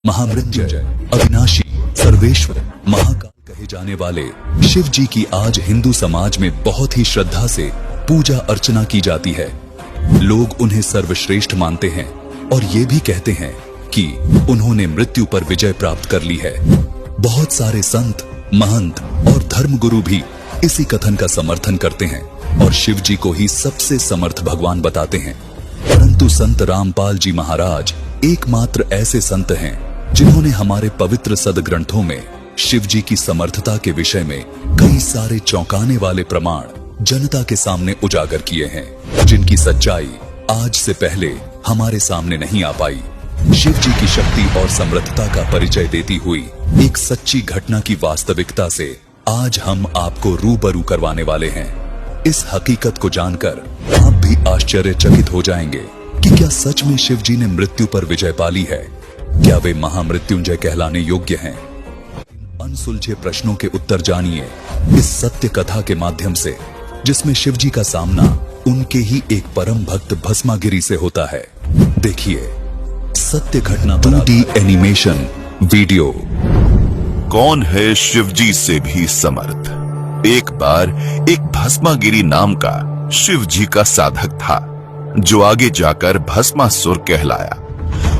महामृत्युंजय, अविनाशी, सर्वेश्वर, महाकाल कहे जाने वाले शिव जी की आज हिंदू समाज में बहुत ही श्रद्धा से पूजा अर्चना की जाती है। लोग उन्हें सर्वश्रेष्ठ मानते हैं और ये भी कहते हैं कि उन्होंने मृत्यु पर विजय प्राप्त कर ली है। बहुत सारे संत, महंत और धर्मगुरु भी इसी कथन का समर्थन करते हैं और शिव जी को ही सबसे समर्थ भगवान बताते हैं। परंतु संत रामपाल जी महाराज एकमात्र ऐसे संत हैं जिन्होंने हमारे पवित्र सदग्रंथों में शिव जी की समर्थता के विषय में कई सारे चौंकाने वाले प्रमाण जनता के सामने उजागर किए हैं, जिनकी सच्चाई आज से पहले हमारे सामने नहीं आ पाई। शिव जी की शक्ति और समर्थता का परिचय देती हुई एक सच्ची घटना की वास्तविकता से आज हम आपको रूबरू करवाने वाले हैं। इस हकीकत को जानकर आप भी आश्चर्यचकित हो जाएंगे कि क्या सच में शिव जी ने मृत्यु पर विजय पाली है? क्या वे महामृत्युंजय कहलाने योग्य हैं? अनसुलझे प्रश्नों के उत्तर जानिए इस सत्य कथा के माध्यम से, जिसमें शिव जी का सामना उनके ही एक परम भक्त भस्मागिरी से होता है। देखिए सत्य घटना पर 2D एनिमेशन वीडियो। कौन है शिवजी से भी समर्थ? एक बार एक भस्मागिरी नाम का शिवजी का साधक था, जो आगे जाकर भस्मासुर कहलाया।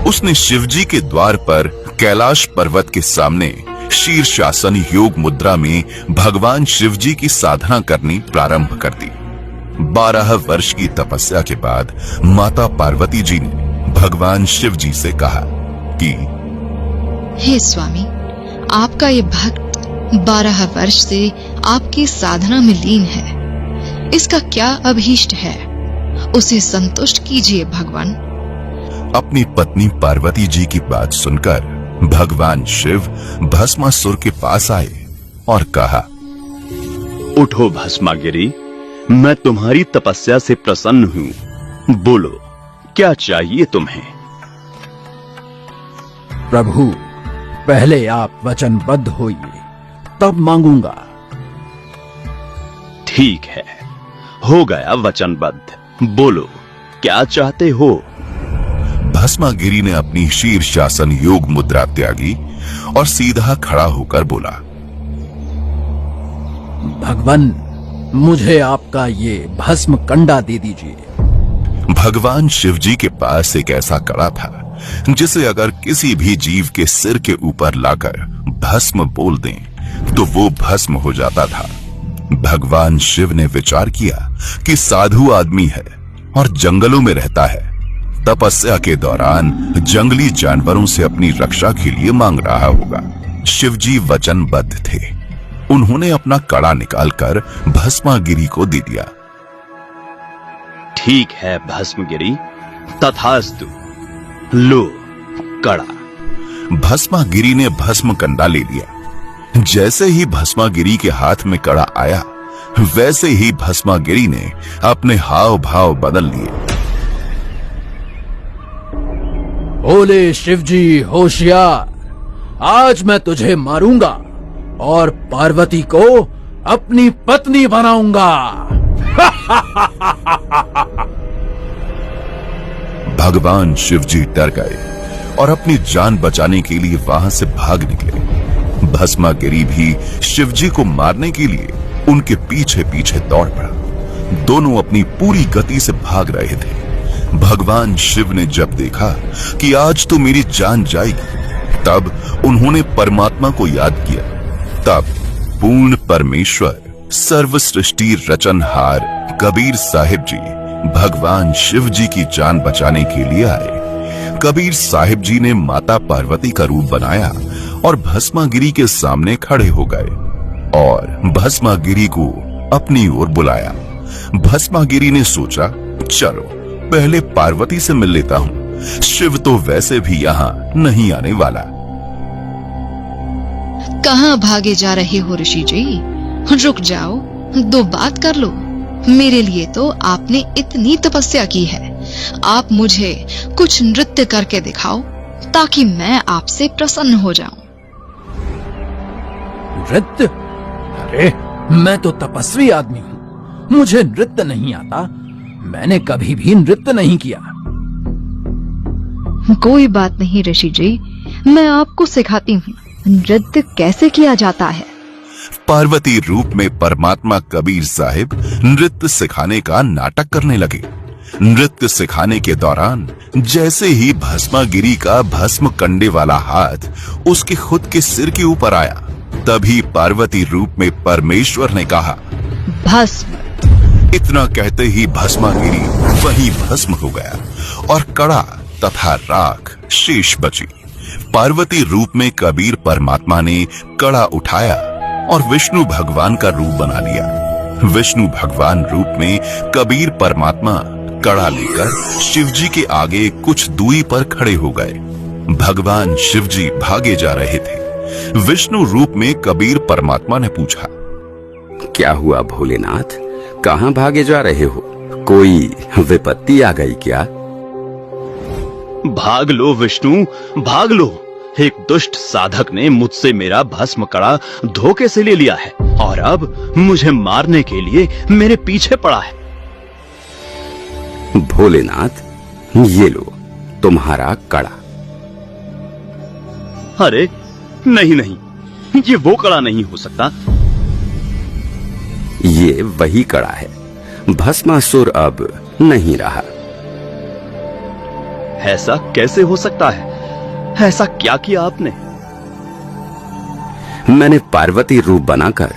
उसने शिवजी के द्वार पर कैलाश पर्वत के सामने शीर्षासन योग मुद्रा में भगवान शिवजी की साधना करनी प्रारंभ कर दी। 12 वर्ष की तपस्या के बाद माता पार्वती जी ने भगवान शिवजी से कहा कि हे स्वामी, आपका ये भक्त 12 वर्ष से आपकी साधना में लीन है। इसका क्या अभीष्ट है? उसे संतुष्ट कीजिए भगवान। अपनी पत्नी पार्वती जी की बात सुनकर भगवान शिव भस्मासुर के पास आए और कहा, उठो भस्मागिरी, मैं तुम्हारी तपस्या से प्रसन्न हूं। बोलो, क्या चाहिए तुम्हें? प्रभु, पहले आप वचनबद्ध होइए, तब मांगूंगा। ठीक है, हो गया वचनबद्ध। बोलो, क्या चाहते हो? भस्मागिरी ने अपनी शीर्षासन योग मुद्रा त्यागी और सीधा खड़ा होकर बोला, भगवान, मुझे आपका ये भस्म कंडा दे दीजिए। भगवान शिवजी के पास एक ऐसा कड़ा था जिसे अगर किसी भी जीव के सिर के ऊपर लाकर भस्म बोल दें तो वो भस्म हो जाता था। भगवान शिव ने विचार किया कि साधु आदमी है और जंगलों में रहता है, तपस्या के दौरान जंगली जानवरों से अपनी रक्षा के लिए मांग रहा होगा। शिवजी वचनबद्ध थे। उन्होंने अपना कड़ा निकालकर भस्मागिरी को दे दिया। ठीक है भस्मगिरी, तथास्तु। लो कड़ा। भस्मागिरी ने भस्म कंडा ले लिया। जैसे ही भस्मागिरी के हाथ में कड़ा आया, वैसे ही भस्मागिरी ने अपने हाव भाव बदल लिए। बोले शिवजी होशियार, आज मैं तुझे मारूंगा और पार्वती को अपनी पत्नी बनाऊंगा। भगवान शिवजी डर गए और अपनी जान बचाने के लिए वहां से भाग निकले। भस्मागिरी भी शिवजी को मारने के लिए उनके पीछे पीछे दौड़ पड़ा। दोनों अपनी पूरी गति से भाग रहे थे। भगवान शिव ने जब देखा कि आज तो मेरी जान जाएगी, तब उन्होंने परमात्मा को याद किया। तब पूर्ण परमेश्वर, सर्व सृष्टि रचनहार कबीर साहिब जी भगवान शिव जी की जान बचाने के लिए आए। कबीर साहिब जी ने माता पार्वती का रूप बनाया और भस्मागिरी के सामने खड़े हो गए और भस्मागिरी को अपनी ओर बुलाया। भस्मागिरी ने सोचा, चलो पहले पार्वती से मिल लेता हूं, शिव तो वैसे भी यहां नहीं आने वाला। कहाँ भागे जा रहे हो ऋषि जी? रुक जाओ, दो बात कर लो। मेरे लिए तो आपने इतनी तपस्या की है, आप मुझे कुछ नृत्य करके दिखाओ ताकि मैं आपसे प्रसन्न हो जाऊं। नृत्य? अरे, मैं तो तपस्वी आदमी हूँ, मुझे नृत्य नहीं आता। मैंने कभी भी नृत्य नहीं किया। कोई बात नहीं ऋषि जी, मैं आपको सिखाती हूँ नृत्य कैसे किया जाता है। पार्वती रूप में परमात्मा कबीर साहिब नृत्य सिखाने का नाटक करने लगे। नृत्य सिखाने के दौरान जैसे ही भस्मागिरी का भस्म कंडे वाला हाथ उसके खुद के सिर के ऊपर आया, तभी पार्वती रूप में परमेश्वर ने कहा, भस्म। इतना कहते ही भस्मागिरी वहीं भस्म हो गया और कड़ा तथा राख शेष बची। पार्वती रूप में कबीर परमात्मा ने कड़ा उठाया और विष्णु भगवान का रूप बना लिया। विष्णु भगवान रूप में कबीर परमात्मा कड़ा लेकर शिवजी के आगे कुछ दूरी पर खड़े हो गए। भगवान शिवजी भागे जा रहे थे। विष्णु रूप में कबीर परमात्मा ने पूछा, क्या हुआ भोलेनाथ, कहां भागे जा रहे हो? कोई विपत्ति आ गई क्या? भाग लो विष्णु, भाग लो। एक दुष्ट साधक ने मुझसे मेरा भस्म कड़ा धोखे से ले लिया है और अब मुझे मारने के लिए मेरे पीछे पड़ा है। भोलेनाथ, ये लो तुम्हारा कड़ा। अरे नहीं नहीं, ये वो कड़ा नहीं हो सकता। ये वही कड़ा है। भस्मासुर अब नहीं रहा। ऐसा कैसे हो सकता है? ऐसा क्या किया आपने? मैंने पार्वती रूप बनाकर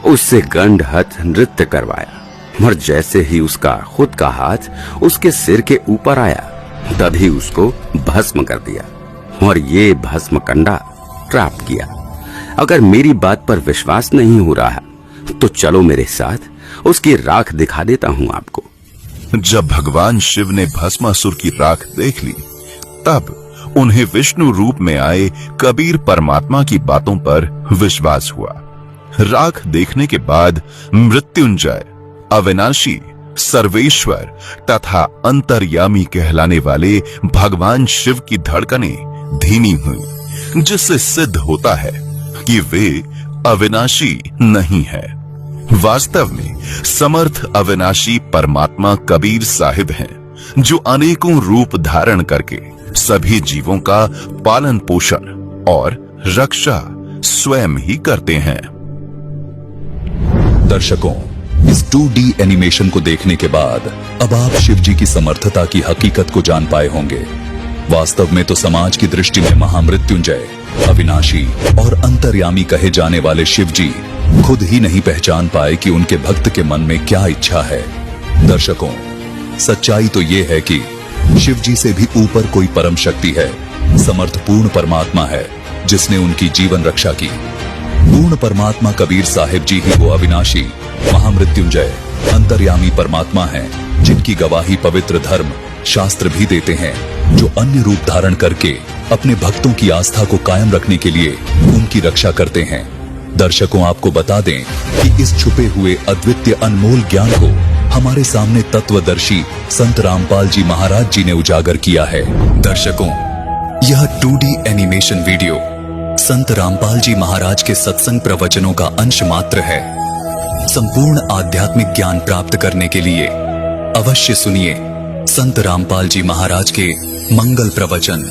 उससे गंडहत नृत्य करवाया और जैसे ही उसका खुद का हाथ उसके सिर के ऊपर आया, तभी उसको भस्म कर दिया और ये भस्म कंडा प्राप्त किया। अगर मेरी बात पर विश्वास नहीं हो रहा तो चलो मेरे साथ, उसकी राख दिखा देता हूं आपको। जब भगवान शिव ने भस्मासुर की राख देख ली, तब उन्हें विष्णु रूप में आए कबीर परमात्मा की बातों पर विश्वास हुआ। राख देखने के बाद मृत्युंजय, अविनाशी, सर्वेश्वर तथा अंतर्यामी कहलाने वाले भगवान शिव की धड़कनें धीमी हुई, जिससे सिद्ध होता है कि वे अविनाशी नहीं है। वास्तव में समर्थ अविनाशी परमात्मा कबीर साहिब हैं, जो अनेकों रूप धारण करके सभी जीवों का पालन पोषण और रक्षा स्वयं ही करते हैं। दर्शकों, इस 2D एनिमेशन को देखने के बाद अब आप शिवजी की समर्थता की हकीकत को जान पाए होंगे। वास्तव में तो समाज की दृष्टि में महामृत्युंजय, अविनाशी और अंतर्यामी कहे जाने वाले शिवजी खुद ही नहीं पहचान पाए कि उनके भक्त के मन में क्या इच्छा है। दर्शकों, सच्चाई तो ये है कि शिवजी से भी ऊपर कोई परम शक्ति है, समर्थपूर्ण परमात्मा है, जिसने उनकी जीवन रक्षा की। पूर्ण परमात्मा कबीर साहिब जी ही वो अविनाशी, महामृत्युंजय, अंतर्यामी परमात्मा हैं, जिनकी गवाही पवित्र धर्म शास्त्र भी देते हैं, जो अन्य रूप धारण करके अपने भक्तों की आस्था को कायम रखने के लिए उनकी रक्षा करते हैं। दर्शकों, आपको बता दें कि इस छुपे हुए अद्वितीय अनमोल ज्ञान को हमारे सामने तत्वदर्शी संत रामपाल जी महाराज जी ने उजागर किया है। दर्शकों, यह 2D एनिमेशन वीडियो संत रामपाल जी महाराज के सत्संग प्रवचनों का अंश मात्र है। संपूर्ण आध्यात्मिक ज्ञान प्राप्त करने के लिए अवश्य सुनिए संत रामपाल जी महाराज के मंगल प्रवचन।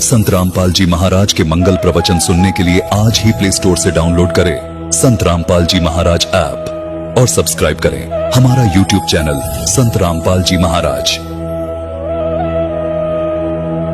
संत रामपाल जी महाराज के मंगल प्रवचन सुनने के लिए आज ही प्ले स्टोर से डाउनलोड करें संत रामपाल जी महाराज ऐप और सब्सक्राइब करें हमारा YouTube चैनल संत रामपाल जी महाराज।